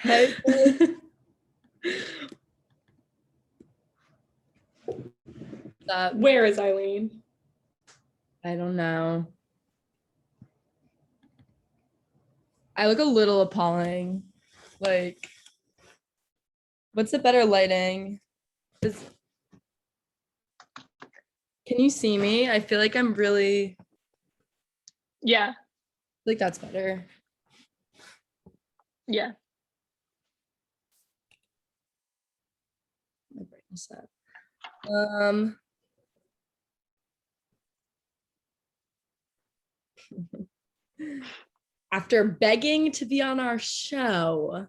Hey. Where is Eileen? I don't know. I look a little appalling. Like, what's the better lighting? Can you see me? I feel like I'm really... Yeah. Like, that's better. Yeah. My brightness up. After begging to be on our show,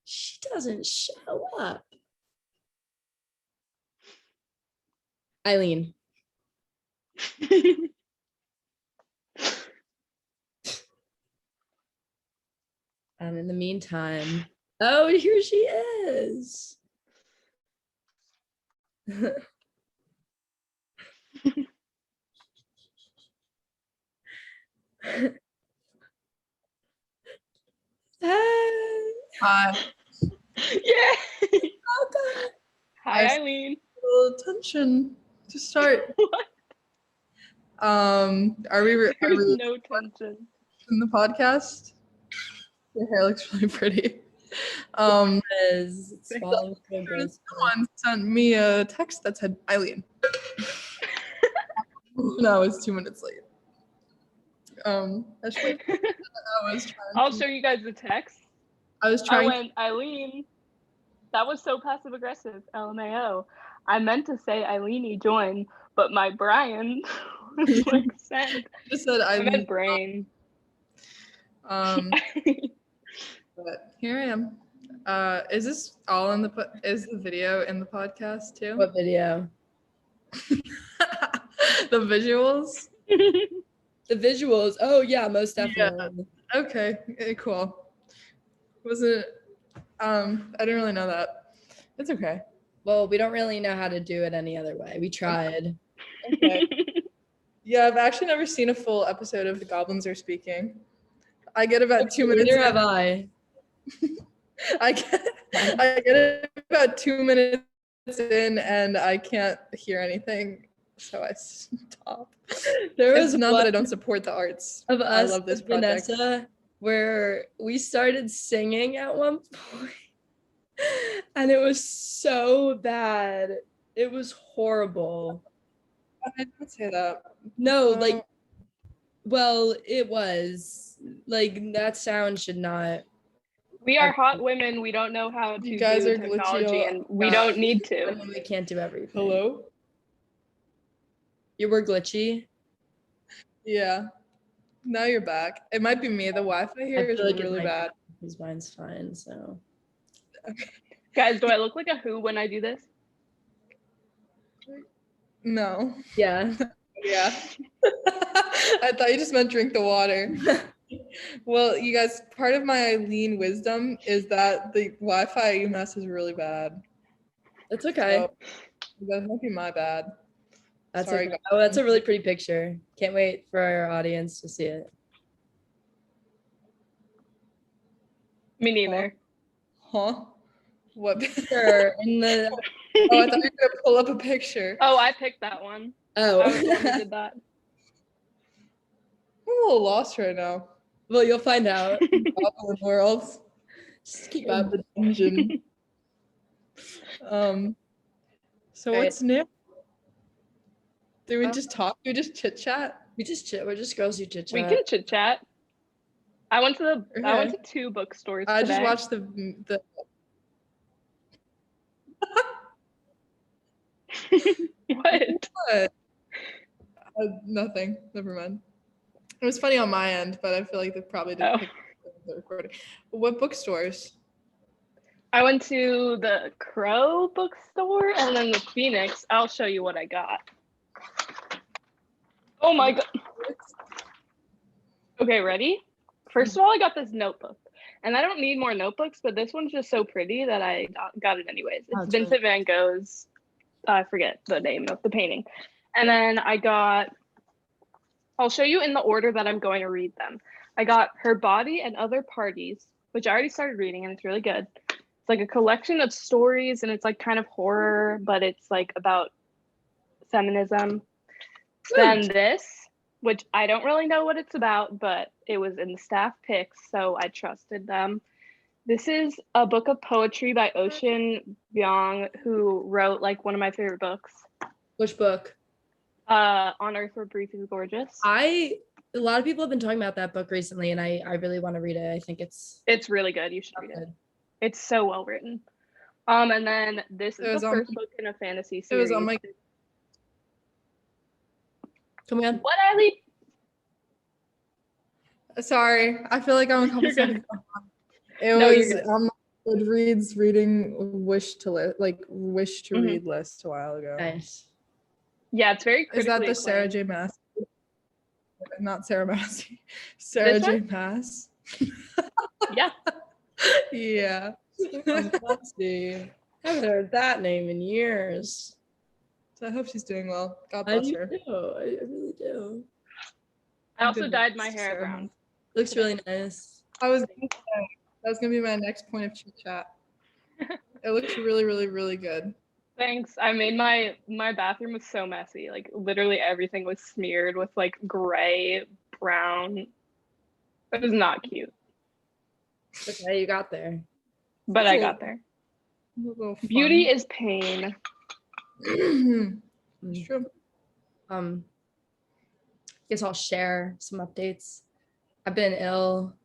she doesn't show up. Eileen. And in the meantime, oh, here she is. Hey. Hi. Yeah. Okay. Hi, Eileen. A little tension to start. What? Are we There's no tension in the podcast? Your hair looks really pretty. It's falling so gracefully. Someone sent me a text that said Eileen. No, it's 2 minutes late. I was trying I'll show you guys the text. I was trying. I went, Eileen, that was so passive aggressive. LMAO. I meant to say Eileen join, but my Brian was like send. Just said I Eileen. meant brain. But here I am. Is this all in the is the video in the podcast too? What video? The visuals. The visuals. Oh yeah, most definitely. Yeah. Okay. Cool. Was it? I didn't really know that. It's okay. Well, we don't really know how to do it any other way. We tried. Okay. Yeah, I've actually never seen a full episode of The Goblins Are Speaking. I get about 2 minutes. Neither have I. I get about 2 minutes in and I can't hear anything, so I stop. There was not that I don't support the arts. Of us, I love this project. Vanessa, where we started singing at one point, and it was so bad. It was horrible. I didn't say that. No, like, well, it was like that sound should not. We are hot women. We don't know how to You guys do are technology, glitchy. and we don't need to. We can't do everything. Hello? You were glitchy. Yeah. Now you're back. It might be me. The Wi-Fi here is like really bad. Because mine's fine, so. Okay. Guys, do I look like a who when I do this? No. Yeah. Yeah. I thought you just meant drink the water. Well, you guys, part of my Eileen wisdom is that the Wi-Fi at UMass is really bad. That's okay. So, that might be my bad. That's Sorry, okay. Oh, that's a really pretty picture. Can't wait for our audience to see it. Me neither. Huh? What picture? In the... Oh, I thought you were gonna pull up a picture. Oh, I picked that one. Oh. I was the one who did that. I'm a little lost right now. Well, you'll find out. Goblin world. Just keep up. The dungeon. So Right. what's new? Do we just talk? Do we just chit chat? We just chit. We're just girls who chit chat. We can chit chat. I went to two bookstores today. I just watched the What? Nothing. Never mind. It was funny on my end, but I feel like they probably didn't pick the recording. What bookstores? I went to the Crow bookstore and then the Phoenix. I'll show you what I got. Oh my god. Okay, ready? First of all, I got this notebook. And I don't need more notebooks, but this one's just so pretty that I got it anyways. It's Vincent Van Gogh's, I forget the name of the painting. And then I got I'll show you in the order that I'm going to read them. I got Her Body and Other Parties, which I already started reading, and it's really good. It's like a collection of stories, and it's like kind of horror, but it's like about feminism. Then this, which I don't really know what it's about, but it was in the staff picks, so I trusted them. This is a book of poetry by Ocean Byung, who wrote like one of my favorite books. Which book? On Earth Where Brief is Gorgeous. A lot of people have been talking about that book recently, and I really want to read it. I think it's really good. You should read it. It's so well written. And then this is the first book in a fantasy series. It was on my. Come on. What, Eileen? Sorry, I feel like I'm a couple seconds. It was on my Goodreads reading wish to read list a while ago. Nice. Yeah, it's very critically Is that the acclaimed. Sarah J. Maas? Not Sarah Massey. Sarah J. Maas. Yeah. Yeah. Let's see. I haven't heard that name in years. So I hope she's doing well. God bless her. I really do. I also dyed my hair brown. Looks really nice. I was gonna say, that was gonna be my next point of chit chat. It looks really, really, really good. Thanks. I made my bathroom was so messy. Like literally everything was smeared with like gray, brown. It was not cute. Okay, you got there. But I got there. Beauty is pain. It's true. Guess I'll share some updates. I've been ill.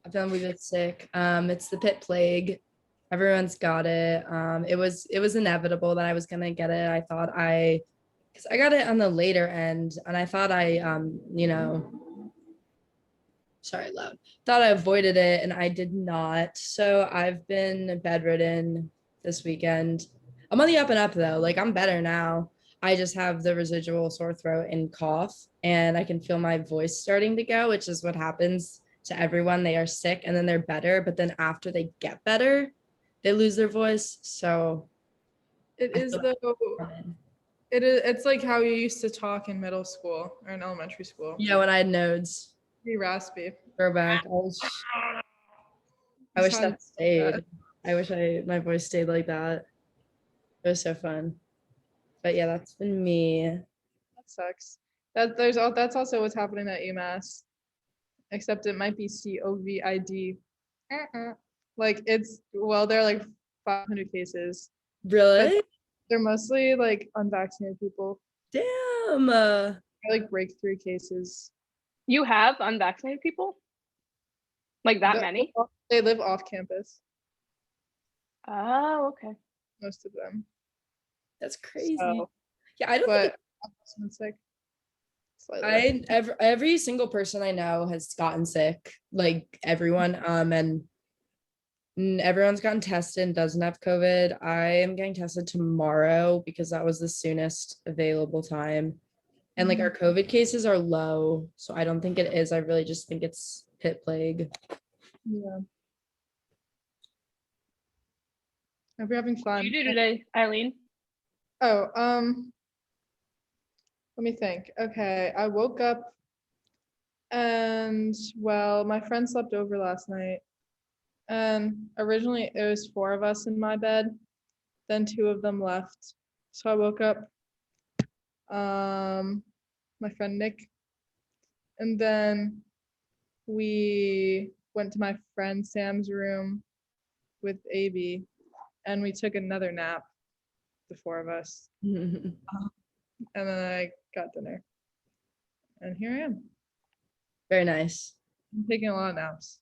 I've been a wee bit sick. It's the pit plague. Everyone's got it. It was inevitable that I was gonna get it. Because I got it on the later end, and I thought thought I avoided it, and I did not. So I've been bedridden this weekend. I'm on the up and up though. Like I'm better now. I just have the residual sore throat and cough, and I can feel my voice starting to go, which is what happens to everyone. They are sick and then they're better, but then after they get better, they lose their voice. So it's like how you used to talk in middle school or in elementary school. Yeah, when I had nodes. Be raspy. Throwback. I wish that stayed. I wish my voice stayed like that. It was so fun. But yeah, that's been me. That sucks. That's also what's happening at UMass. Except it might be COVID. Like there are like 500 cases. Really? They're mostly like unvaccinated people. Damn. They're like breakthrough cases. You have unvaccinated people? Like that many? They live off campus. Oh, okay. Most of them. That's crazy. So, yeah, I don't think I'm sick. every single person I know has gotten sick, like everyone, and everyone's gotten tested and doesn't have COVID. I am getting tested tomorrow because that was the soonest available time. And like our COVID cases are low, so I don't think it is. I really just think it's pit plague. Yeah. Hope you're having fun. What did you do today, Eileen? Oh, let me think. Okay, I woke up and my friend slept over last night. And originally it was 4 of us in my bed. Then 2 of them left. So I woke up my friend Nick, and then we went to my friend Sam's room with AB, and we took another nap, the 4 of us. And then I got dinner, and here I am. Very nice. I'm taking a lot of naps.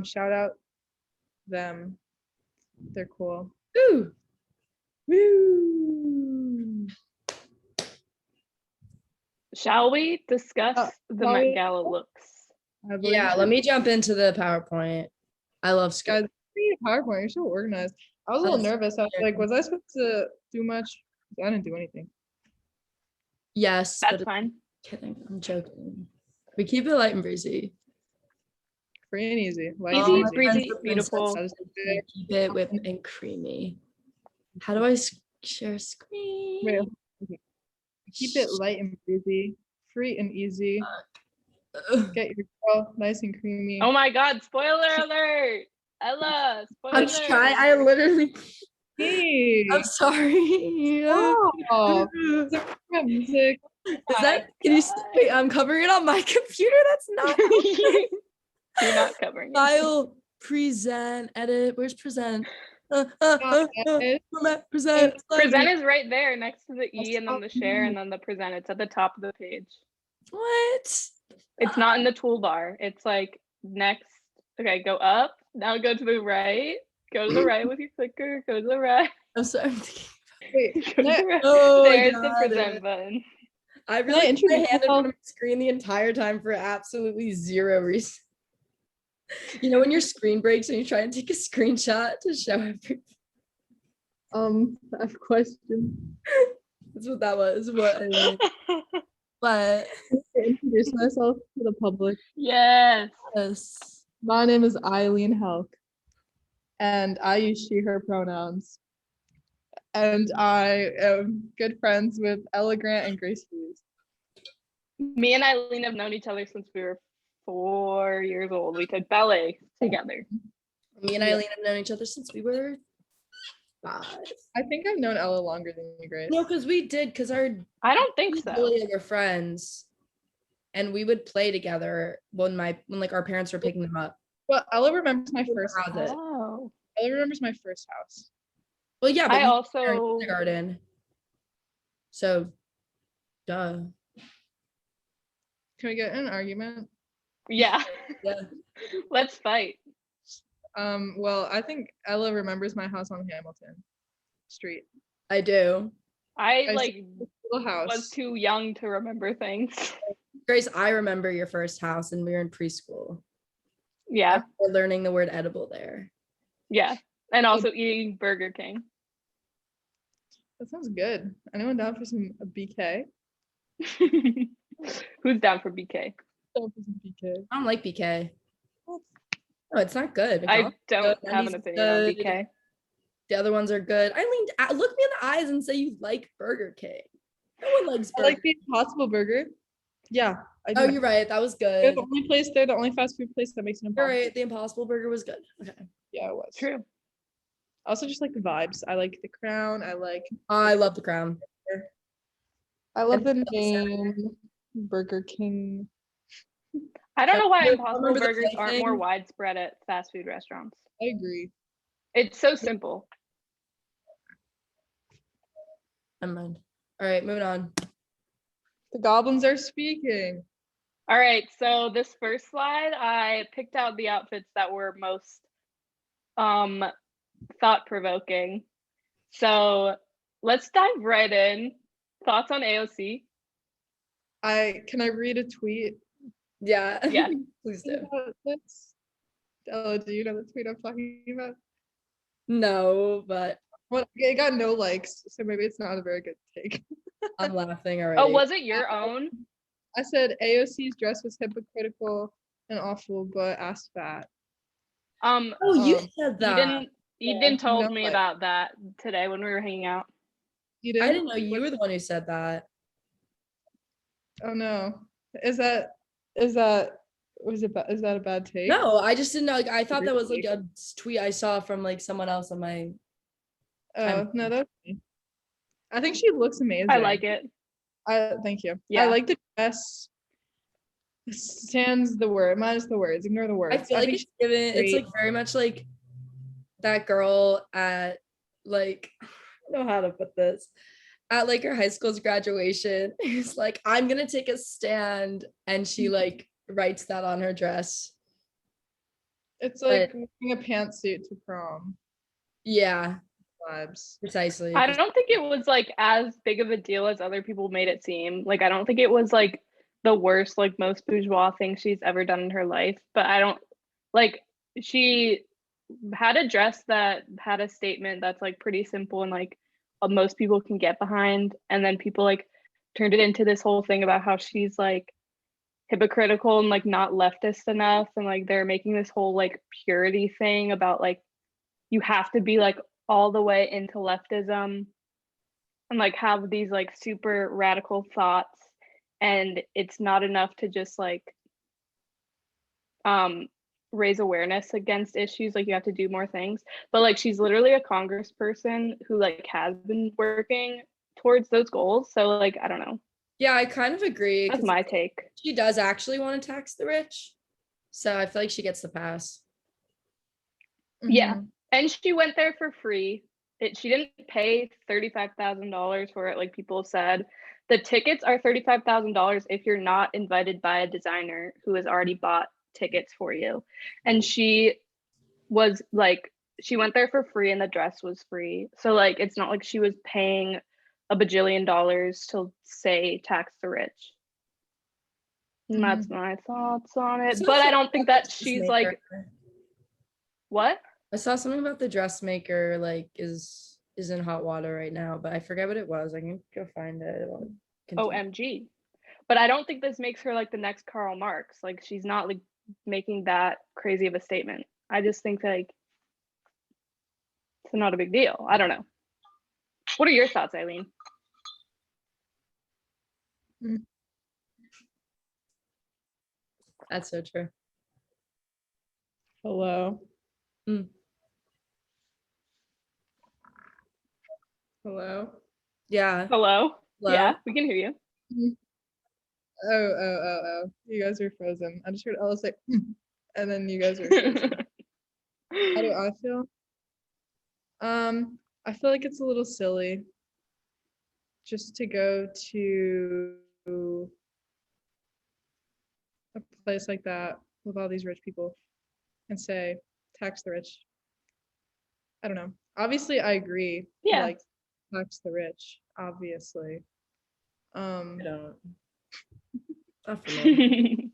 Shout out them, they're cool. Ooh. Woo. Shall we discuss the Met Gala looks? Yeah, let me jump into the PowerPoint. I love guys. PowerPoint, you're so organized. I was a little nervous. I was like, was I supposed to do much? I didn't do anything. Yes, that's fine. Kidding, I'm joking. We keep it light and breezy. Free and easy. Easy, breezy, beautiful. Keep it whipped and creamy. How do I share screen? Wait, okay. Keep it light and breezy, free and easy. Ugh. Get your girl nice and creamy. Oh my God! Spoiler alert! Ella, spoiler. I'm trying. I literally. Hey, I'm sorry. oh, music. Is that? Can you wait? I'm covering it on my computer. That's not. You're not covering it. File, present, edit. Where's present? Edit. Present. Present is right there next to the E and then the share and then the present. It's at the top of the page. What? It's not in the toolbar. It's like next. Okay, go up. Now go to the right. Go to the right with your clicker. Go to the right. I'm sorry. Wait, Go to the right. Oh, There's the present button. I Can I really put my introduce hand in front myself? of my screen the entire time for absolutely zero reason. You know when your screen breaks and you try and take a screenshot to show everything? I have a question. That's what that was. What I mean. But Introduce myself to the public. Yes. yes. My name is Eileen Helck, and I use she, her pronouns. And I am good friends with Ella Grant and Grace Hughes. Me and Eileen have known each other since we were 4 years old. We took ballet together. Me and Eileen have known each other since we were 5. I think I've known Ella longer than you, Grace. No, because we did, because our I don't think so. Julia were friends, and we would play together when like our parents were picking them up. Well, Ella remembers my first How's house. it? Oh. Ella remembers my first house. Well, yeah, but I we were in also kindergarten. So, duh. Can we get in an argument? yeah. Yeah. Let's fight. Well, I think Ella remembers my house on Hamilton Street. I do. I I like see this little house. was too young to remember things. Grace, I remember your first house, and we were in preschool. Yeah. We're learning the word edible there. Yeah. And also eating Burger King. That sounds good. Anyone down for some BK? Who's down for BK? Down for some BK. I don't like BK. No, it's not good. I don't good, have an Wendy's opinion on good. BK. The other ones are good. Eileen, look me in the eyes and say you like Burger King. No one likes I Burger like the Impossible Burger. Yeah, I do. Oh, you're right. That was They're good. the only place. They're the only fast food place that makes an You're Impossible. right. The Impossible Burger was good. Okay. Yeah, it was. True. I also just like the vibes. I like the crown. I I love the crown. love the And- name Burger King. I don't know why Remember Impossible the Burgers play aren't more thing? widespread at fast food restaurants. I agree. It's so simple. Never mind. All right, moving on. The goblins are speaking. All right, so this first slide, I picked out the outfits that were most thought-provoking. So let's dive right in. Thoughts on AOC? Can I read a tweet? Yeah. Yeah. Please do. Oh, do you know the tweet I'm talking about? No, but Well, it got no likes, so maybe it's not a very good take. I'm laughing already. Oh, was it your own? I said AOC's dress was hypocritical and awful, but ass fat. Oh, you said You that. didn't Yeah, told no, me like- about that today when we were hanging out. You I did? didn't know you were the one who said that. Oh no. Is that a bad take? No, I just didn't know. Like, I thought that was like a tweet I saw from like someone else on my. Oh no, that's me. I think she looks amazing. I like it. Thank you. Yeah. I like the dress. Sans the word, minus the words. Ignore the words. I feel like think it's given. It's great. like very much like that girl at like I don't know how to put this at like her high school's graduation. Who's like, I'm gonna take a stand, and she like writes that on her dress. It's like wearing a pantsuit to prom Yeah, vibes. precisely. I don't think it was like as big of a deal as other people made it seem. Like I don't think it was like the worst, like most bourgeois thing she's ever done in her life. But I don't like she had a dress that had a statement that's like pretty simple and like most people can get behind. And then people like turned it into this whole thing about how she's like hypocritical and like not leftist enough. And like they're making this whole like purity thing about like you have to be like all the way into leftism and like have these like super radical thoughts and it's not enough to just like raise awareness against issues. Like you have to do more things. But like she's literally a congressperson who like has been working towards those goals. So like I don't know. Yeah, I kind of agree. That's 'Cause my take. she does actually want to tax the rich. So I feel like she gets the pass. Yeah. Mhm. And she went there for free. She didn't pay $35,000 for it, like people have said. The tickets are $35,000 if you're not invited by a designer who has already bought tickets for you. And she was like, she went there for free and the dress was free. So like, it's not like she was paying a bajillion dollars to say tax the rich. And that's my thoughts on it. But I don't think that she's like, what? I saw something about the dressmaker like is in hot water right now, but I forget what it was. I can go find it. OMG. But I don't think this makes her like the next Karl Marx. Like she's not like making that crazy of a statement. I just think like it's not a big deal. I don't know. What are your thoughts, Eileen? That's so true. Hello. Mm. Hello. Yeah. Hello? Hello? Yeah, we can hear you. Oh. You guys are frozen. I just heard Ella say, and then you guys are frozen. How do I feel? I feel like it's a little silly just to go to a place like that with all these rich people and say, tax the rich. I don't know. Obviously, I agree. Yeah. Like, tax the rich, obviously. I don't. Not for me.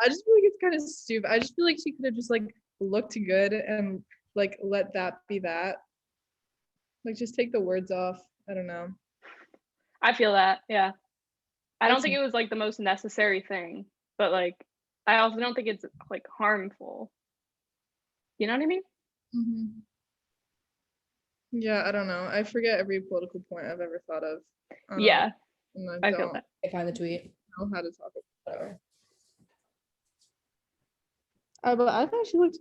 I just feel like it's kind of stupid. I just feel like she could have just like looked good and like let that be that. Like just take the words off. I don't know. I feel that, yeah. I don't That's- think it was like the most necessary thing, but like I also don't think it's like harmful. You know what I mean? Mhm. Yeah, I don't know. I forget every political point I've ever thought of. Yeah, And I I feel don't that. I find the tweet. know how to talk about it. But I thought she looked.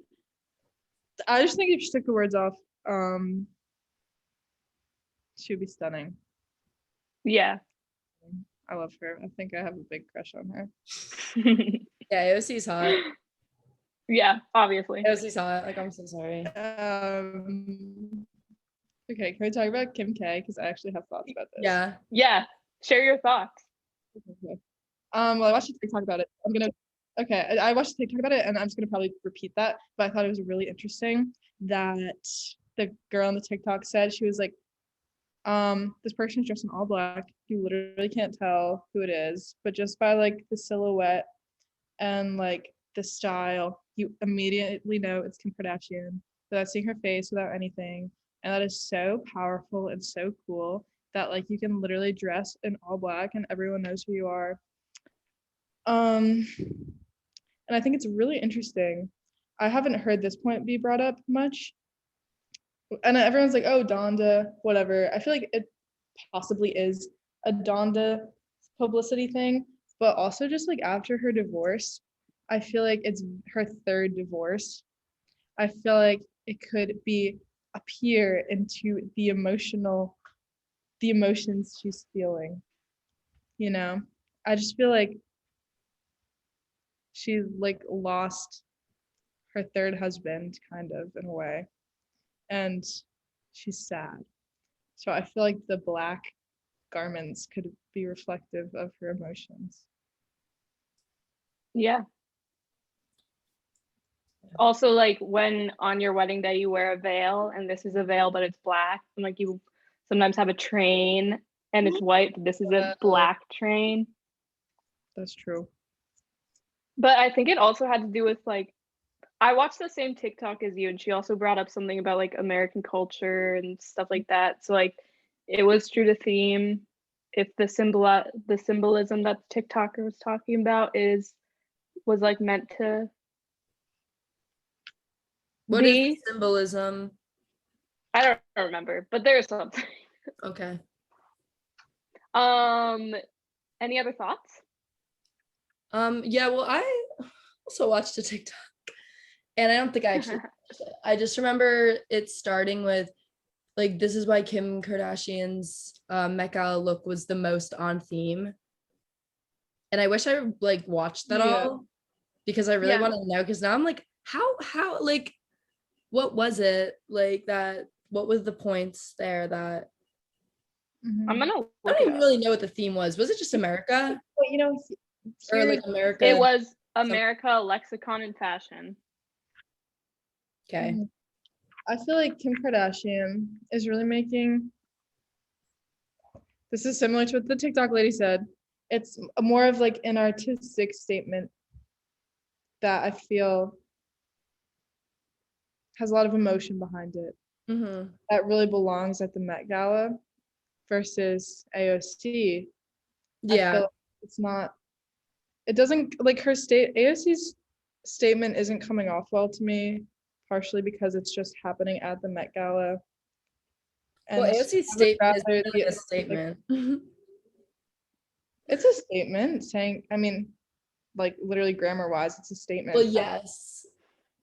I just think if she took the words off, she would be stunning. Yeah. I love her. I think I have a big crush on her. Yeah, AOC's hot. Yeah, obviously. AOC's hot. Like, I'm so sorry. Okay, can we talk about Kim K? Because I actually have thoughts about this. Yeah. Yeah. Share your thoughts. Okay. Well, I watched a TikTok about it. I watched a TikTok about it, and I'm just gonna probably repeat that. But I thought it was really interesting that the girl on the TikTok said she was like, this person is dressed in all black. You literally can't tell who it is, but just by like the silhouette and like the style, you immediately know it's Kim Kardashian without seeing her face, without anything. And that is so powerful and so cool that like you can literally dress in all black and everyone knows who you are. And I think it's really interesting. I haven't heard this point be brought up much. And everyone's like, oh, Donda, whatever. I feel like it possibly is a Donda publicity thing, but also just like after her divorce, I feel like it's her third divorce. I feel like it could be a peer into the emotions she's feeling. You know, I just feel like she like lost her third husband kind of in a way, and she's sad. So I feel like the black garments could be reflective of her emotions. Yeah. Also, like when on your wedding day you wear a veil, and this is a veil, but it's black, and like you sometimes have a train and it's white, but this is a black train. That's true. But I think it also had to do with like, I watched the same TikTok as you, and she also brought up something about like American culture and stuff like that. So like, it was true to theme. If the symbolism that the TikToker was talking about was like meant to What is be. the symbolism? I don't remember, but there's something. Okay. Any other thoughts? Yeah, well, I also watched a TikTok, and I don't think I actually watched it. I just remember it starting with like, this is why Kim Kardashian's Met Gala look was the most on theme. And I wish I like watched that Yeah. all because I really Yeah. want to know, because now I'm like, how like what was it like that? What was the points there that Mhm. I'm gonna I look don't it even up. really know what the theme was. Was it just America But you know, or like here's America? It was America, Lexicon, and Fashion. Okay. Mhm. I feel like Kim Kardashian is really making, this is similar to what the TikTok lady said. It's more of like an artistic statement that I feel has a lot of emotion behind it Mm-hmm. that really belongs at the Met Gala versus AOC. I Yeah. feel like it's not, it doesn't like AOC's statement isn't coming off well to me, partially because it's just happening at the Met Gala. Well, And AOC's I would statement is rather really a like, statement. it's a statement saying, I mean, like literally grammar wise, it's a statement. Well, yes.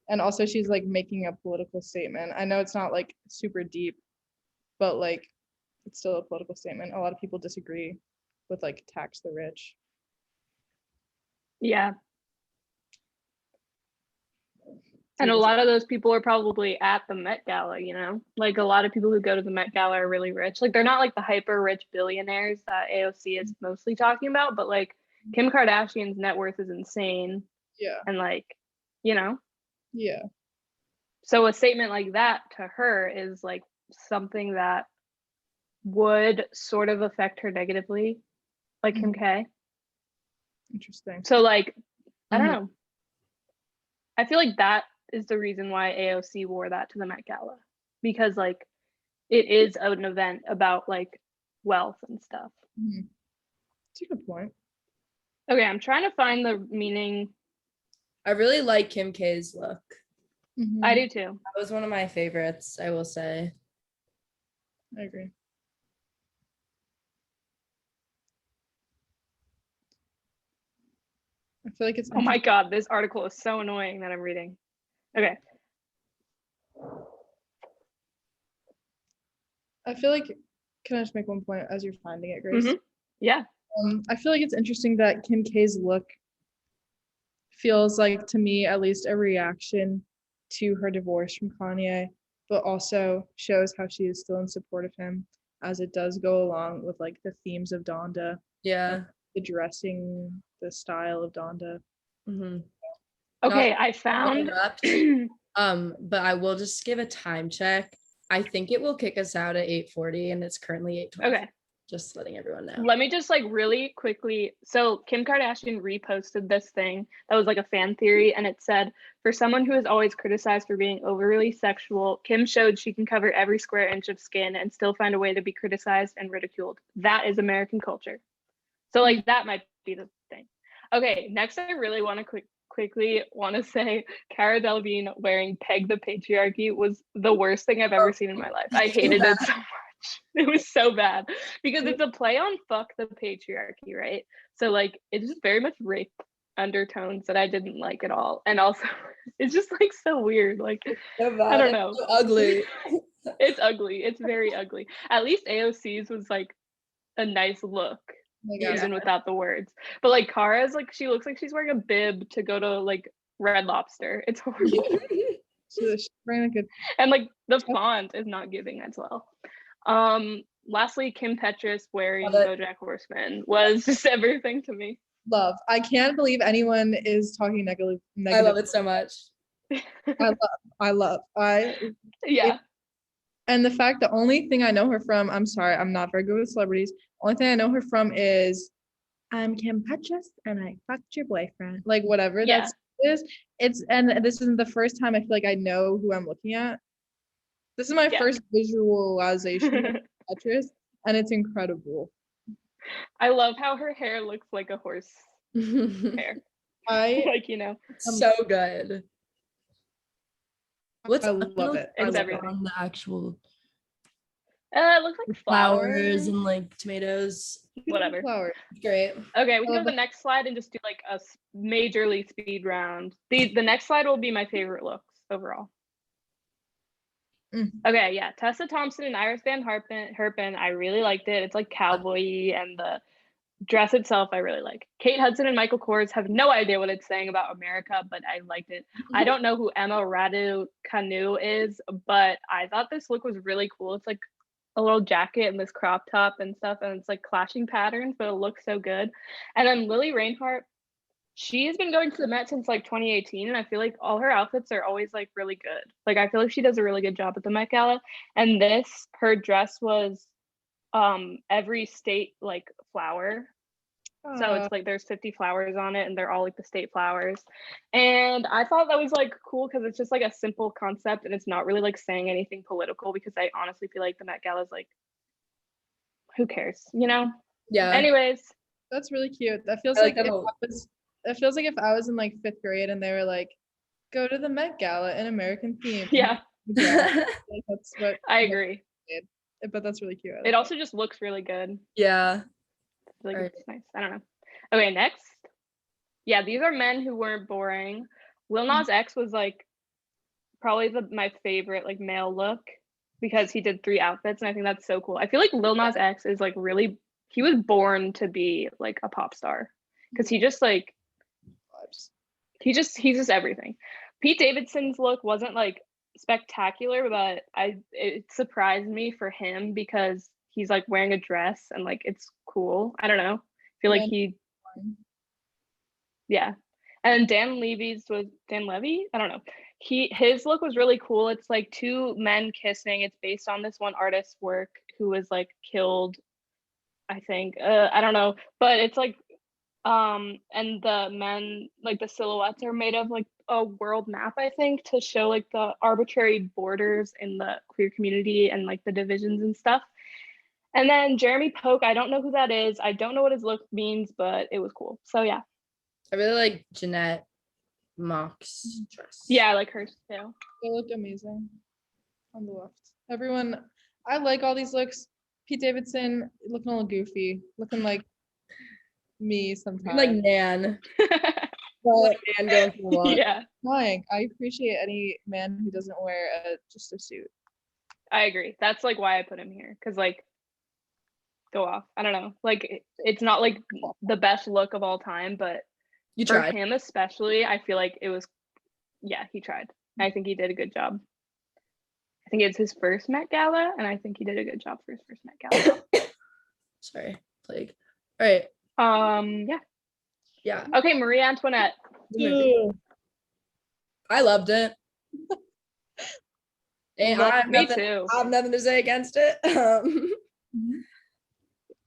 And also she's like making a political statement. I know it's not like super deep, but like it's still a political statement. A lot of people disagree with like tax the rich. Yeah. And a lot of those people are probably at the Met Gala, you know? Like a lot of people who go to the Met Gala are really rich. Like they're not like the hyper rich billionaires that AOC is mostly talking about, but like Kim Kardashian's net worth is insane. Yeah. And like, you know, Yeah. so a statement like that to her is like something that would sort of affect her negatively, like Kim K. Interesting. So like, I don't Mhm. know. I feel like that is the reason why AOC wore that to the Met Gala, because like it is an event about like wealth and stuff. Mhm. That's a good point. Okay, I'm trying to find the meaning. I really like Kim K's look. I Mhm. do too. That was one of my favorites, I will say. I agree. I feel like it's Oh my God, this article is so annoying that I'm reading. Okay. I feel like, can I just make one point as you're finding it, Grace? Mm-hmm. Yeah. I feel like it's interesting that Kim K's look feels like, to me at least, a reaction to her divorce from Kanye, but also shows how she is still in support of him, as it does go along with like the themes of Donda, Yeah. the dressing, the style of Donda. Mm-hmm. Okay, I found. But I will just give a time check. I think it will kick us out at 8:40 and it's currently 8:20. Okay. Just letting everyone know. Let me just like really quickly. So Kim Kardashian reposted this thing that was like a fan theory, and it said, "For someone who is always criticized for being overly sexual, Kim showed she can cover every square inch of skin and still find a way to be criticized and ridiculed. That is American culture." So like that might be the thing. Okay, next I really want to quickly want to say Cara Delevingne wearing "Peg the Patriarchy" was the worst thing I've ever seen in my life. I hated it so much. It was so bad because it's a play on "fuck the patriarchy," right? So like it's just very much rape undertones that I didn't like at all, and also it's just like so weird. Like So bad. I don't know. So ugly. It's ugly. It's very ugly. At least AOC's was like a nice look, Yeah. even without the words. But like Kara's, like she looks like she's wearing a bib to go to like Red Lobster. It's horrible. So she's wearing like a, And like the font is not giving as well. Lastly, Kim Petras wearing BoJack Horseman was just everything to me. love. I can't believe anyone is talking negative. I love it so much. Yeah. And the fact, the only thing I know her from, I'm sorry, I'm not very good with celebrities. Only thing I know her from is I'm Kim Petras and I fucked your boyfriend. Like whatever Yeah. that is. It's, and this isn't the first time I feel like I know who I'm looking at. This is my first visualization of Petras, and it's incredible. I love how her hair looks like a horse hair. Like, you know. So good. What's I love it. It's everything. on the actual It looks like flowers and like tomatoes. Whatever. Flower. Great. Okay, we can go to the- the next slide and just do like a majorly speed round. The next slide will be my favorite looks overall. Okay, yeah, Tessa Thompson and Iris Van Herpen. I really liked it. It's like cowboy-y, and the dress itself I really like. Kate Hudson and Michael Kors have no idea what it's saying about America, but I liked it. I don't know who Emma Raducanu is, but I thought this look was really cool. It's like a little jacket and this crop top and stuff, and it's like clashing patterns, but it looks so good. And then Lily Reinhart, she has been going to the Met since like 2018, and I feel like all her outfits are always like really good. Like I feel like she does a really good job at the Met Gala. And her dress was every state like flower. So it's like there's 50 flowers on it, and they're all like the state flowers. And I thought that was like cool because it's just like a simple concept, and it's not really like saying anything political, because I honestly feel like the Met Gala is like, who cares, you know? Yeah. Anyways, That's really cute. That feels I like like if that I was, it feels like if I was in like 5th grade and they were like, go to the Met Gala in American theme. yeah, Like, that's what I agree. but that's really cute. It also just looks really good. Yeah. Like Right. it's nice. I don't know. Okay, next. Yeah, these are men who weren't boring. Lil Nas X was like probably my favorite like male look, because he did 3 outfits, and I think that's so cool. I feel like Lil Nas X is like really, he was born to be like a pop star, because he just like he's just everything. Pete Davidson's look wasn't like spectacular, but it surprised me for him because he's like wearing a dress and like it's cool. I don't know. I feel like yeah. And Dan Levy? I don't know. His look was really cool. It's like 2 men kissing. It's based on this one artist's work who was like killed, I think. I don't know, but it's like and the men, like the silhouettes are made of like a world map, I think, to show like the arbitrary borders in the queer community and like the divisions and stuff. And then Jeremy Poke, I don't know who that is. I don't know what his look means, but it was cool. So yeah. I really like Jeanette Mock's dress. Yeah, I like hers too. They look amazing on the left. Everyone, I like all these looks. Pete Davidson looking a little goofy, looking like me sometimes. Like Nan. But Nan going for a walk. Yeah, fine. I appreciate any man who doesn't wear just a suit. I agree. That's like why I put him here, because like, go off. I don't know. Like it's not like the best look of all time, but You for tried. him especially, I feel like it was, yeah, he tried. I think he did a good job. I think it's his first Met Gala, and I think he did a good job for his first Met Gala. Sorry, plague. All right. Yeah. Yeah. Okay, Marie Antoinette. The movie. I loved it. And I have Me nothing, too. I have nothing to say against it.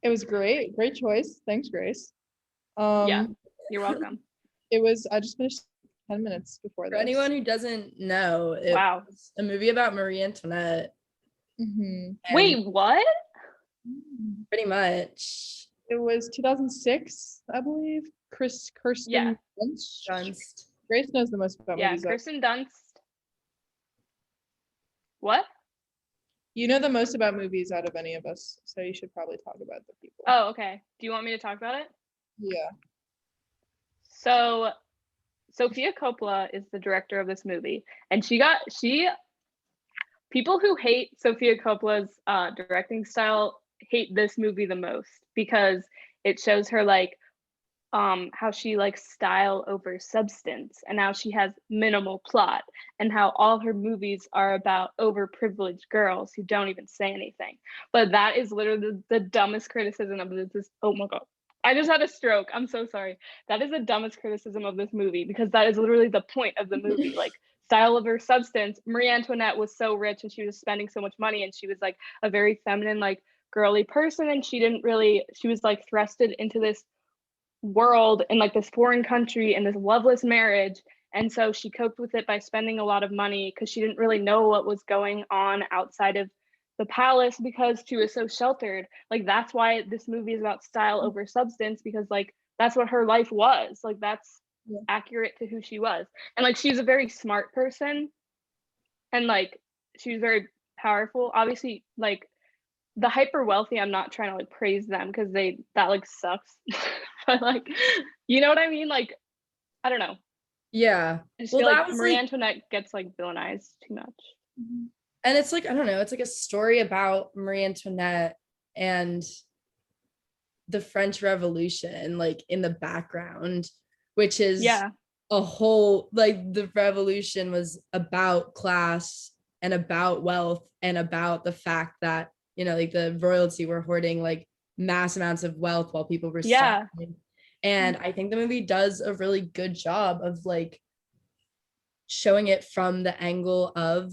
It was great. Great choice. Thanks, Grace. Yeah, you're welcome. It was, I just finished 10 minutes before For this. anyone who doesn't know, it Wow. was a movie about Marie Antoinette. Mhm. and Wait, what? pretty much. It was 2006, I believe. Kirsten Yeah. Dunst. Dunst. Grace knows the most about Yeah, movies. Kirsten Dunst. What? You know the most about movies out of any of us, so you should probably talk about the people. Oh, okay. Do you want me to talk about it? Yeah. So Sofia Coppola is the director of this movie, and people who hate Sofia Coppola's directing style hate this movie the most, because it shows her like how she likes style over substance, and how she has minimal plot, and how all her movies are about overprivileged girls who don't even say anything. But that is literally the dumbest criticism of this. Oh my god, I just had a stroke. I'm so sorry. That is the dumbest criticism of this movie, because that is literally the point of the movie. Like, style over substance. Marie Antoinette was so rich, and she was spending so much money, and she was like a very feminine, like girly person, and she was like thrusted into this world in like this foreign country and this loveless marriage, and so she coped with it by spending a lot of money, because she didn't really know what was going on outside of the palace, because she was so sheltered. Like, that's why this movie is about style over substance, because like that's what her life was like. That's accurate to who she was. And like, she's a very smart person, and like she was very powerful. Obviously, like the hyper wealthy, I'm not trying to like praise them because that like sucks. But like, you know what I mean? Like, I don't know. Yeah. I just Well, feel that like was Marie like, Antoinette gets like villainized too much. and it's like, I don't know, it's like a story about Marie Antoinette and the French Revolution, like in the background, which is Yeah. a whole, like the revolution was about class and about wealth and about the fact that, you know, like the royalty were hoarding like mass amounts of wealth while people were Yeah. suffering. And I think the movie does a really good job of like showing it from the angle of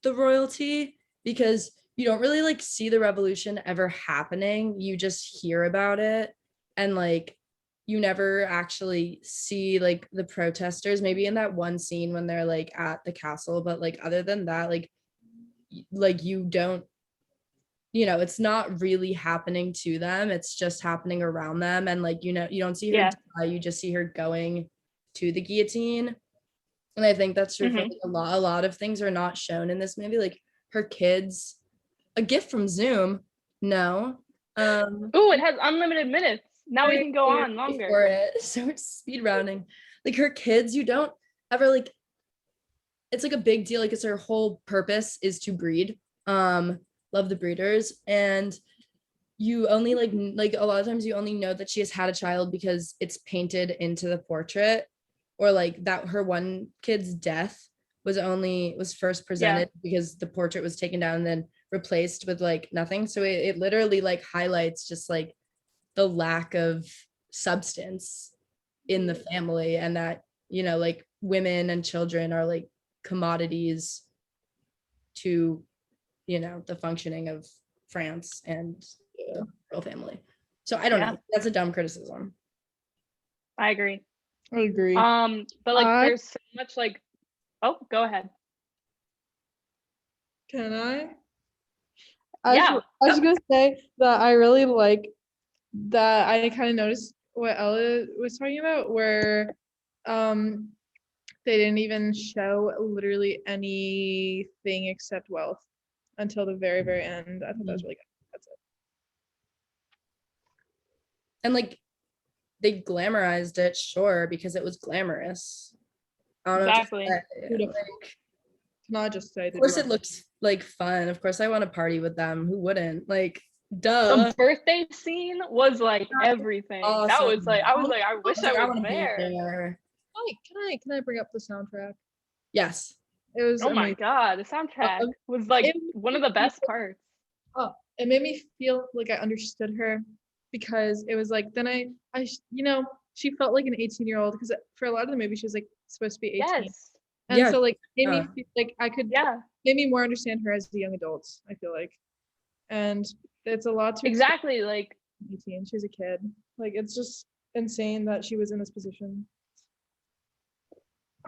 the royalty, because you don't really like see the revolution ever happening. You just hear about it, and like you never actually see like the protesters, maybe in that one scene when they're like at the castle, but like other than that, like you don't, you know, it's not really happening to them, it's just happening around them. And like, you know, you don't see her Yeah. die, you just see her going to the guillotine. And I think that's true for like a lot of things are not shown in this movie. Like her kids, a gift from Zoom. No. Oh, it has unlimited minutes. Now we can go on longer. For it. So it's speed rounding. Like her kids, you don't ever like, it's like a big deal. Like it's her whole purpose is to breed. Love the breeders. And you only like a lot of times you only know that she has had a child because it's painted into the portrait, or like that her one kid's death was first presented because the portrait was taken down and then replaced with like nothing. So it literally like highlights just like the lack of substance in the family, and that, you know, like women and children are like commodities to, you know, the functioning of France and the royal family. So I don't know. That's a dumb criticism. I agree. I agree. But like there's so much like, oh, go ahead. Can I? Yeah. I was gonna say that I really like that I kind of noticed what Ella was talking about, where they didn't even show literally anything except wealth until the very, very end. I thought that was really good. That's it. And like they glamorized it, sure, because it was glamorous. I don't know. Exactly. Like, Not just say. of course, it looks like fun. Of course, I want to party with them. Who wouldn't? Like, duh. The birthday scene was like everything. Awesome. That was like, I was like, I wish I was wanna be there. Can I bring up the soundtrack? Yes. It was Oh my amazing. God, the soundtrack was like one of the best parts. Oh, it made me feel like I understood her, because it was like, then I you know, she felt like an 18-year-old, because for a lot of the movie she was like supposed to be 18. Yes. And so like made me feel like I could made me more understand her as a young adult, I feel like. And it's a lot to exactly like 18. She was a kid. Like it's just insane that she was in this position.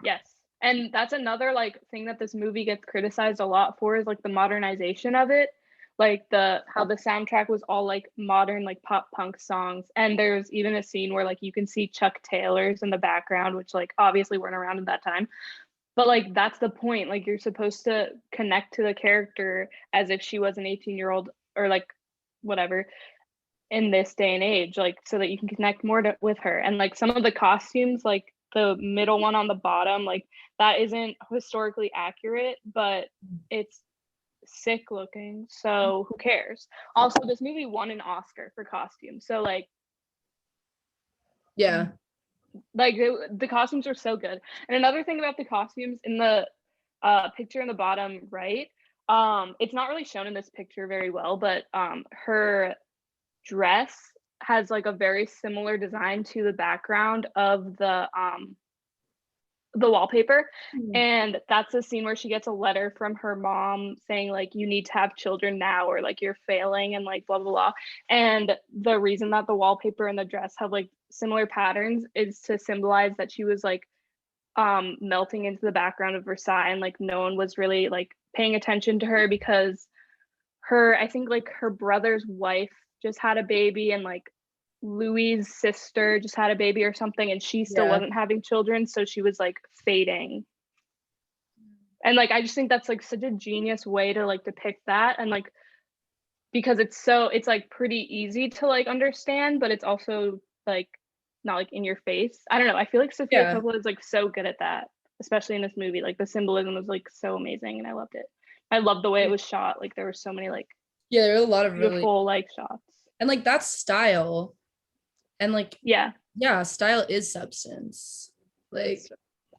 Yes. And that's another like thing that this movie gets criticized a lot for, is like the modernization of it. Like how the soundtrack was all like modern, like pop punk songs. And there's even a scene where like you can see Chuck Taylors in the background, which like obviously weren't around at that time. But like that's the point. Like you're supposed to connect to the character as if she was an 18-year-old or like whatever in this day and age, like so that you can connect more with her. And like some of the costumes, like the middle one on the bottom, like that isn't historically accurate, but it's sick looking, so who cares. Also, this movie won an Oscar for costumes, so like the costumes are so good. And another thing about the costumes in the picture in the bottom right, it's not really shown in this picture very well, but her dress has like a very similar design to the background of the wallpaper. And that's a scene where she gets a letter from her mom saying like, you need to have children now, or like you're failing, and like blah blah blah. And the reason that the wallpaper and the dress have like similar patterns is to symbolize that she was like melting into the background of Versailles, and like no one was really like paying attention to her, because I think like her brother's wife just had a baby, and like Louis's sister just had a baby or something, and she still wasn't having children, so she was like fading. And like I just think that's like such a genius way to like depict that. And like because it's like pretty easy to like understand, but it's also like not like in your face. I don't know. I feel like Sofia Yeah. Coppola is like so good at that, especially in this movie. Like the symbolism was like so amazing, and I loved it. I loved the way it was shot. Like there were so many like Yeah, there are a lot of really beautiful like shots. and like that's style. And like Yeah, style is substance. Like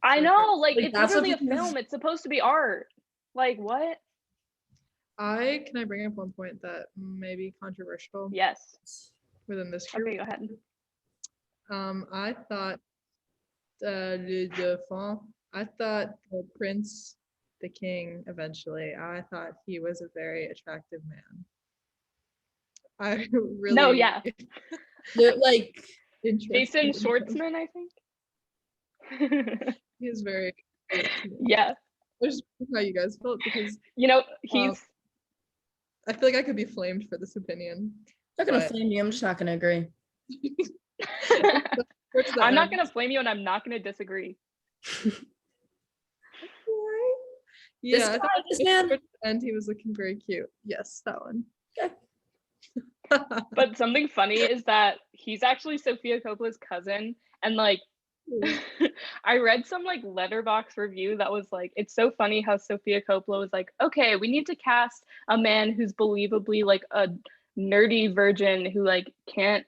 I know. Like Like, it's that's what literally a people- film. It's supposed to be art. Like what? Can I bring up one point that may be controversial Yes. within this group? Okay, go ahead. I thought I thought the prince, the king, eventually, I thought he was a very attractive man. I really No, yeah. they're like interested Jason in him. Schwartzman, I think. He is very Yeah. I just wonder how you guys felt because You know, he's I feel like I could be flamed for this opinion. I'm not gonna but- flame you, I'm just not gonna agree. Towards the I'm not end- gonna flame you and I'm not gonna disagree. This Yeah, I guy, thought this man. towards the end he was looking very cute. Yes, that one. Okay. But something funny is that he's actually Sofia Coppola's cousin, and like I read some like letterbox review that was like, it's so funny how Sofia Coppola was like, okay, we need to cast a man who's believably like a nerdy virgin who like can't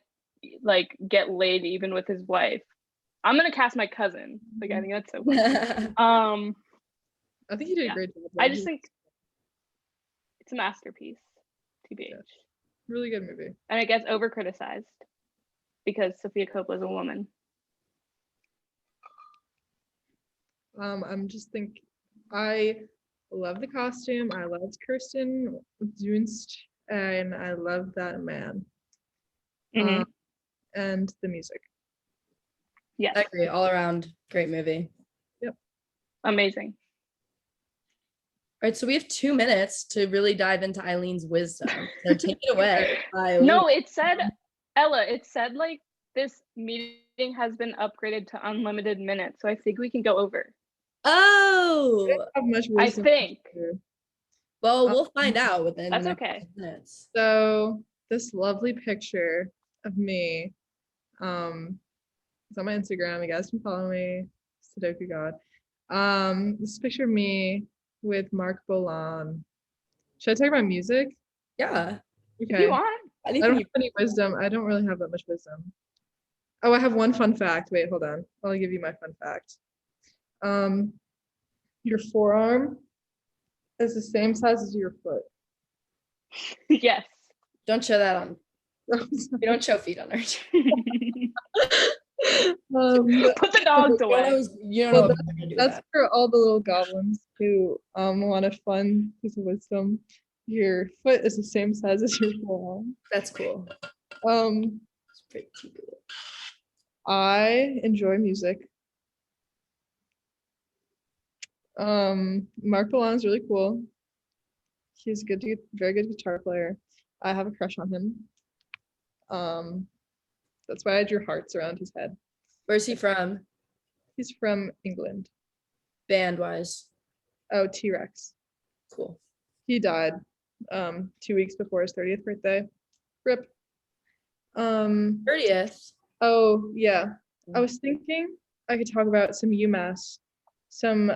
like get laid even with his wife. I'm gonna cast my cousin. Like I think that's so funny. I think he did Yeah. a great job. I just think it's a masterpiece, TBH. Really good movie. And it gets over criticized because Sofia Coppola is a woman. I'm just I love the costume. I loved Kirsten Dunst, and I love that man. Mhm. And the music. Yes, I agree, all around great movie. amazing. All right, so we have 2 minutes to really dive into Eileen's wisdom. So take it away. No, it said, Ella, it said like this meeting has been upgraded to unlimited minutes. So I think we can go over. Oh, How much I wisdom think. well, we'll find out within That's the next okay. minutes. So this lovely picture of me, it's on my Instagram. You guys can follow me, Sudoku God. This picture of me with Mark Bolan. Should I talk about music? Yeah, If Okay. you want. I think I don't you have any wisdom. I don't really have that much wisdom. Oh, I have one fun fact. Wait, hold on. I'll give you my fun fact. Your forearm is the same size as your foot. Yes. don't show that on. We don't show feet on our Put the dogs away. You don't Well, know if they're gonna do That's that. for all the little goblins who want a fun piece of wisdom. Your foot is the same size as your forearm. That's cool. It's pretty cool. I enjoy music. Mark Bolan is really cool. He's a very good guitar player. I have a crush on him. That's why I drew hearts around his head. Where's he from? He's from England. Band wise. Oh, T-Rex. Cool. He died 2 weeks before his 30th birthday. RIP. 30th. Oh yeah. I was thinking I could talk about some UMass, some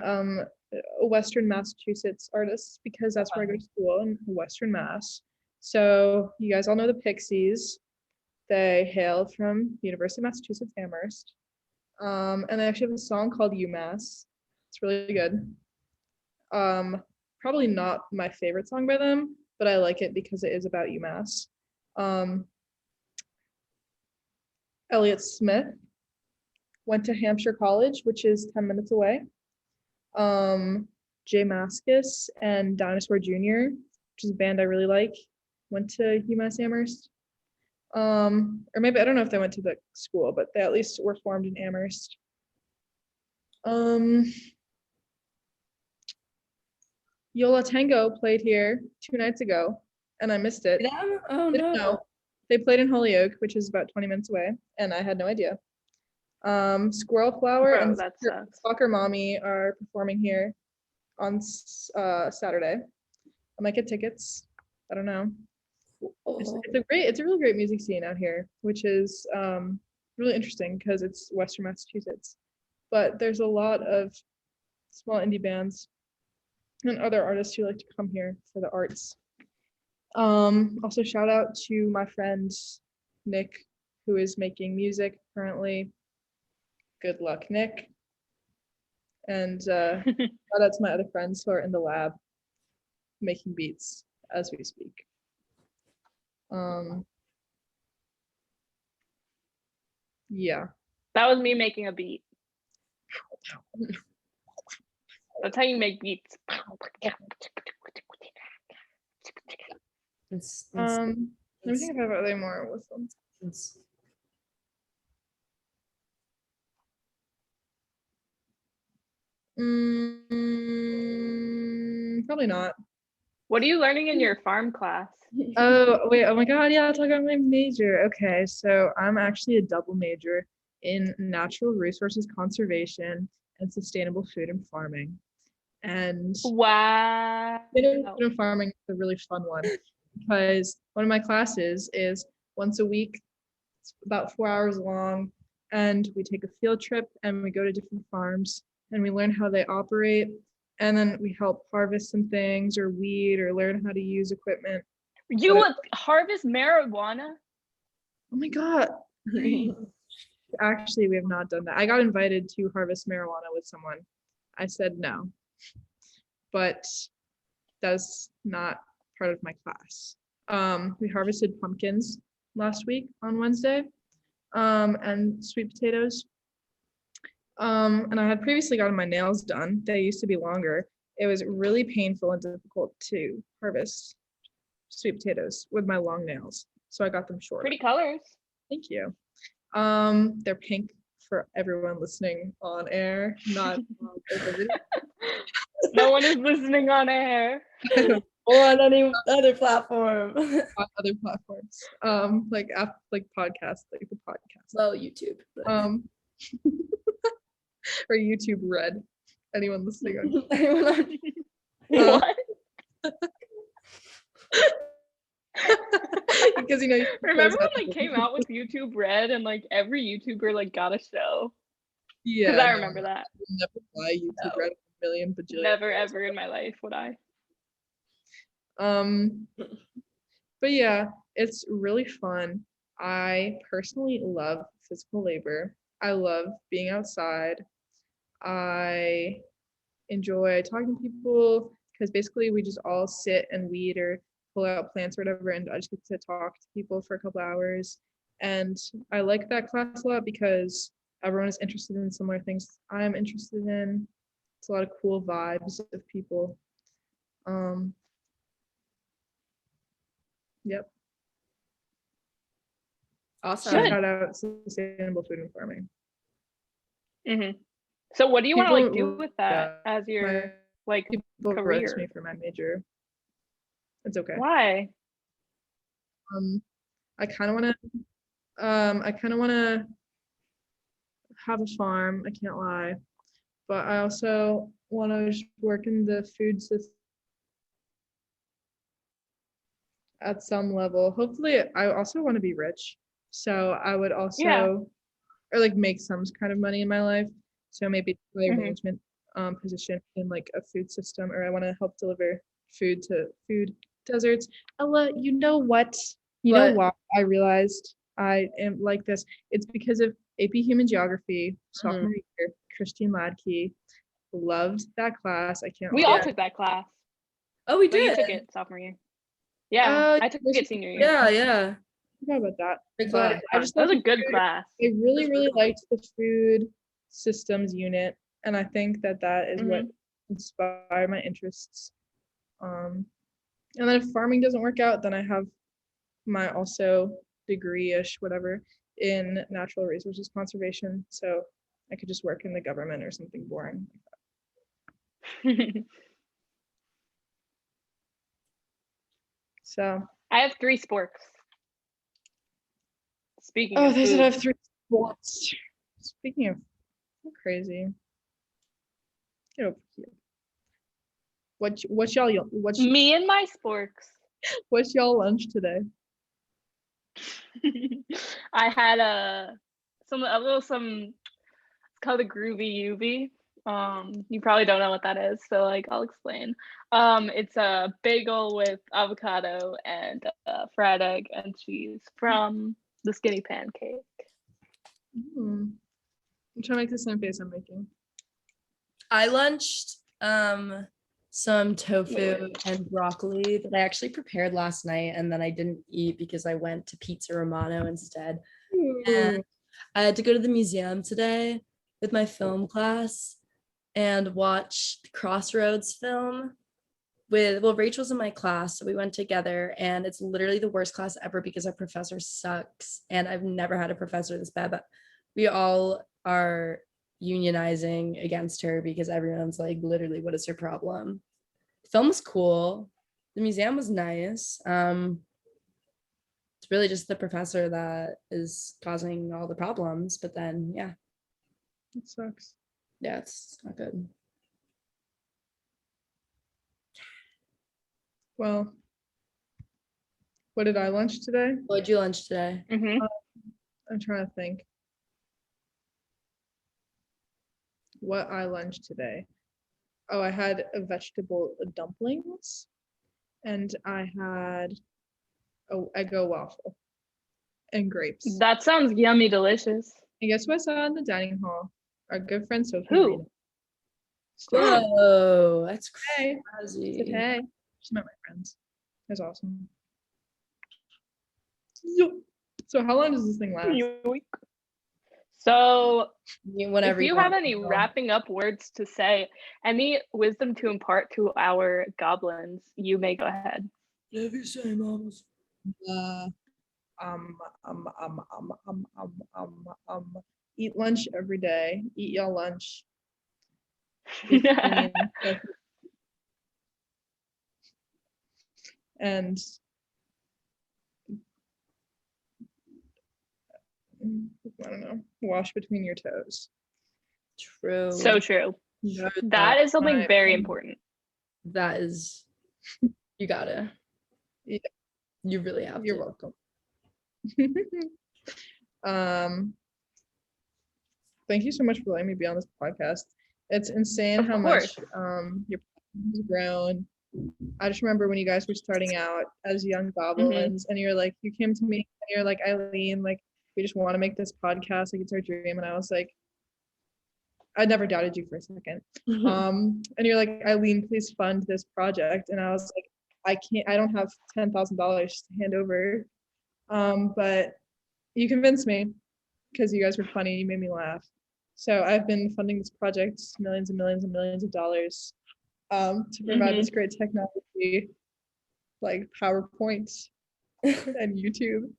Western Massachusetts artists, because that's where I go to school, in Western Mass. So you guys all know the Pixies. They hail from the University of Massachusetts Amherst. And they actually have a song called UMass. It's really good. Probably not my favorite song by them, but I like it because it is about UMass. Elliott Smith went to Hampshire College, which is 10 minutes away. Jay Mascis and Dinosaur Jr., which is a band I really like, went to UMass Amherst. Or maybe, I don't know if they went to the school, but they at least were formed in Amherst. Yola Tango played here 2 nights ago, and I missed it. Them? Oh Didn't no. know. They played in Holyoke, which is about 20 minutes away, and I had no idea. Squirrel Flower Bro, and that sucks. Soccer Mommy are performing here on Saturday. I might get tickets. I don't know. It's a really great music scene out here, which is really interesting because it's Western Massachusetts. But there's a lot of small indie bands and other artists who like to come here for the arts. Also shout out to my friend Nick, who is making music currently. Good luck, Nick. And shout out to my other friends who are in the lab making beats as we speak. Yeah. That was me making a beat. That's how you make beats. Let me think if I have other more with them. Probably not. What are you learning in your farm class? Oh wait, oh my god, yeah, I'll talk about my major. Okay, so I'm actually a double major in natural resources conservation and sustainable food and farming. And Wow. food and farming is a really fun one because one of my classes is once a week. It's about 4 hours long, and we take a field trip and we go to different farms and we learn how they operate, and then we help harvest some things or weed or learn how to use equipment. You would harvest marijuana? Oh my god. Actually, we have not done that. I got invited to harvest marijuana with someone. I said no, but that's not part of my class. We harvested pumpkins last week on Wednesday, and sweet potatoes. And I had previously gotten my nails done. They used to be longer. It was really painful and difficult to harvest sweet potatoes with my long nails, so I got them short. Pretty colors. Thank you. They're pink for everyone listening on air, not No one is listening on air. Or on any other platform. on other platforms, like podcasts, like the podcast. Well, YouTube. But... or YouTube Red. Anyone listening on? What? Because you know. Remember when they came out with YouTube Red and like every YouTuber like got a show? Yeah. Because I remember that. Never buy YouTube Red a million bajillion. Never ever in my life would I. But yeah, it's really fun. I personally love physical labor. I love being outside. I enjoy talking to people because basically we just all sit and weed or pull out plants or whatever, and I just get to talk to people for a couple hours. And I like that class a lot because everyone is interested in similar things I'm interested in. It's a lot of cool vibes of people. Yep. Awesome. Shout out sustainable food and farming. Mm-hmm. So what do you want to like do People- with that as your like People career? roast me for my major. It's okay. Why? I kind of want to have a farm. I can't lie, but I also want to just work in the food system at some level. Hopefully, I also want to be rich, so I would also or like make some kind of money in my life. So maybe a management position in like a food system, or I want to help deliver food to food deserts. Ella, you know what? Know why I realized I am like this? It's because of AP Human Geography, sophomore year, Christine Ladke. Loved that class. I can't. We all took that class. Oh, we But you did. took it sophomore year. Yeah, I took it senior year. Yeah. I forgot about that. Big But class. I just That was a loved good food. class. I really liked the food systems unit, and I think that is what inspired my interests. And then if farming doesn't work out, then I have my also degree-ish whatever in natural resources conservation, so I could just work in the government or something boring like that. So I have 3 sports. Speaking oh, of they said food. I have 3 sports. Speaking of crazy, get over here. What y'all Me and my sporks. What's y'all lunch today? I had it's called a groovy UV. You probably don't know what that is, so like I'll explain. It's a bagel with avocado and fried egg and cheese from the Skinny Pancake. I'm trying to make the same face I'm making. I lunched some tofu and broccoli that I actually prepared last night, and then I didn't eat because I went to Pizza Romano instead. And I had to go to the museum today with my film class and watch the Crossroads film Rachel's in my class, so we went together, and it's literally the worst class ever because our professor sucks, and I've never had a professor this bad, but we all are unionizing against her because everyone's like, literally, what is her problem? The film was cool. The museum was nice. It's really just the professor that is causing all the problems, but then yeah. It sucks. Yeah, it's not good. Well, what did I lunch today? What did you lunch today? I'm trying to think. What I lunched today. Oh, I had a vegetable dumplings, and I had a Eggo waffle and grapes. That sounds yummy delicious. And guess what I saw in the dining hall? Our good friend Sofia. Who? Oh, that's Hey. crazy. Said, hey. She met my friends. That's awesome. So how long does this thing last? So Whenever if you have any wrapping up words to say, any wisdom to impart to our goblins, you may go ahead. Whatever you say, mamas. Eat lunch every day. Eat y'all lunch. And I don't know, wash between your toes. True. So true. Yeah, That is something very important. That is, you gotta. Yeah. You really have You're to. welcome. Thank you so much for letting me be on this podcast. It's insane Of how course. much your podcast has grown. I just remember when you guys were starting out as young goblins, and you came to me and you're like, Eileen, like, we just want to make this podcast, like it's our dream. And I was like, I never doubted you for a second. And you're like, Eileen, please fund this project. And I was like, I don't have $10,000 to hand over. But you convinced me because you guys were funny, you made me laugh. So I've been funding this project millions and millions and millions of dollars to provide this great technology, like PowerPoint and YouTube.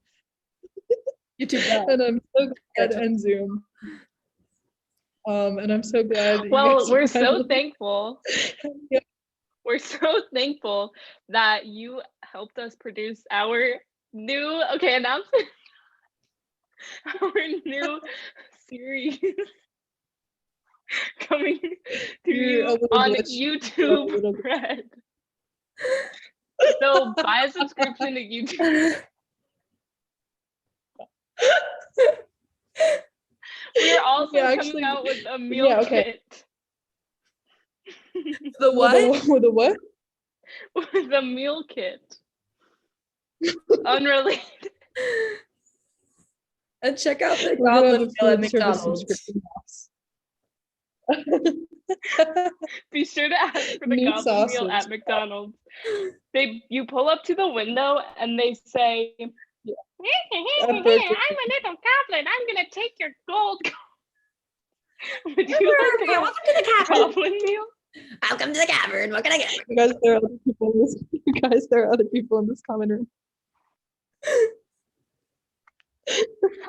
And I'm so glad, and Zoom. And I'm so glad. Well, we're so thankful. Yeah. We're so thankful that you helped us produce our new announcement. Our new series coming to you on YouTube Red. So buy a subscription to YouTube. We're also coming out with a meal kit. The what? With a what? With a meal kit. Unrelated. And check out the Goblin meal at McDonald's. Be sure to ask for the Goblin meal at McDonald's. You pull up to the window and they say, I'm a little goblin. I'm gonna take your gold. Would you like welcome to the goblin meal? Welcome to the cavern. What can I get? You guys, there are other people in this. You guys, there are other people in this common room.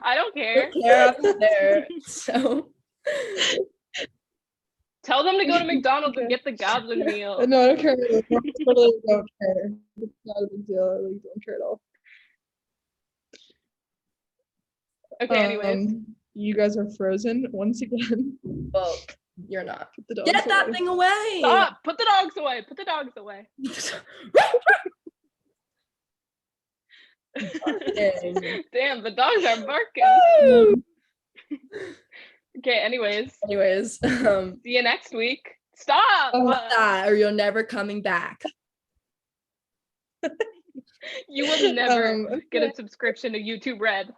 I don't care. There. So tell them to go to McDonald's and get the goblin meal. No, I don't care. I totally don't care. It's not a big deal. I really don't care at all. Okay, anyways. You guys are frozen once again. Well, you're not. Get that thing away. Stop. Put the dogs away. Put the dogs away. Barking. Damn, the dogs are barking. Okay, anyways, see you next week. Stop! Or you're never coming back. You will never get Okay. a subscription to YouTube Red.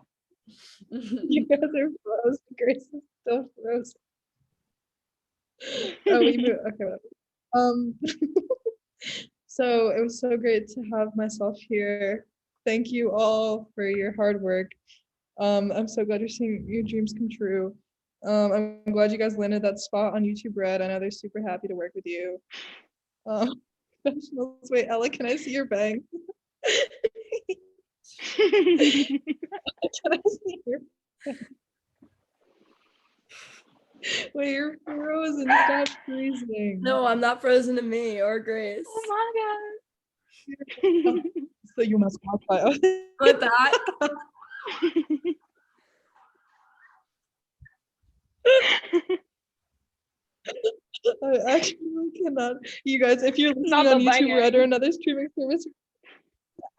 You guys are frozen. Grace is still frozen. Oh, we moved. Okay, whatever. So it was so great to have myself here. Thank you all for your hard work. I'm so glad you're seeing your dreams come true. I'm glad you guys landed that spot on YouTube Red. I know they're super happy to work with you. Professionals. Wait, Ella, can I see your bang? Can I see your bang? Wait, you're frozen. Stop freezing. No, I'm not frozen to me or Grace. Oh my god. So you must walk by. With that, I actually cannot. You guys, if you're listening Not on the YouTube banging. Red or another streaming service,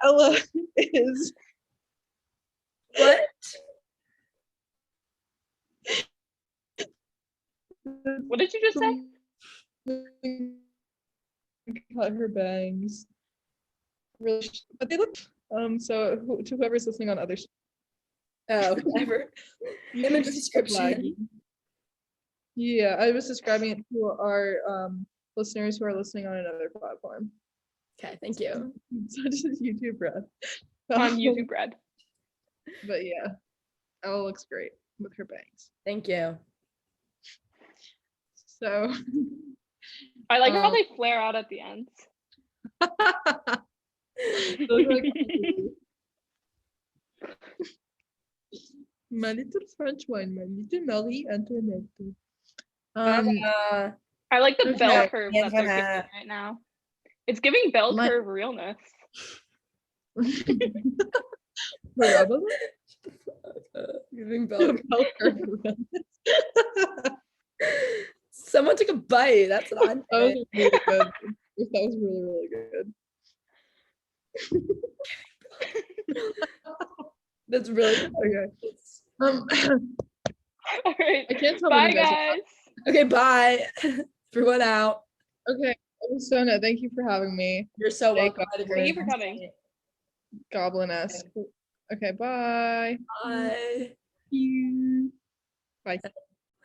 Ella is what? What did you just say? cut her bangs. Really, but they look. So to whoever's listening on other Oh, whatever. Image description. Yeah, I was describing it to our listeners who are listening on another platform. Okay, thank you. Such as YouTube Red. On YouTube Red. But yeah, Ella looks great with her bangs. Thank you. So I like how they flare out at the ends. those are like my little French wine, my little Marie Antoinette. I like the bell Okay, curve yeah, that they're giving right now. It's giving bell curve realness. Giving bell. Someone took a bite. That's what I'm That was saying. really good. That was really, really good. That's really Okay. All right. I can't tell Bye, when you guys guys. okay. Bye. Everyone out. Okay. Sona, thank you for having me. You're so Stay welcome. Thank you for coming. Goblin-esque. Okay, bye. Bye. You. Bye.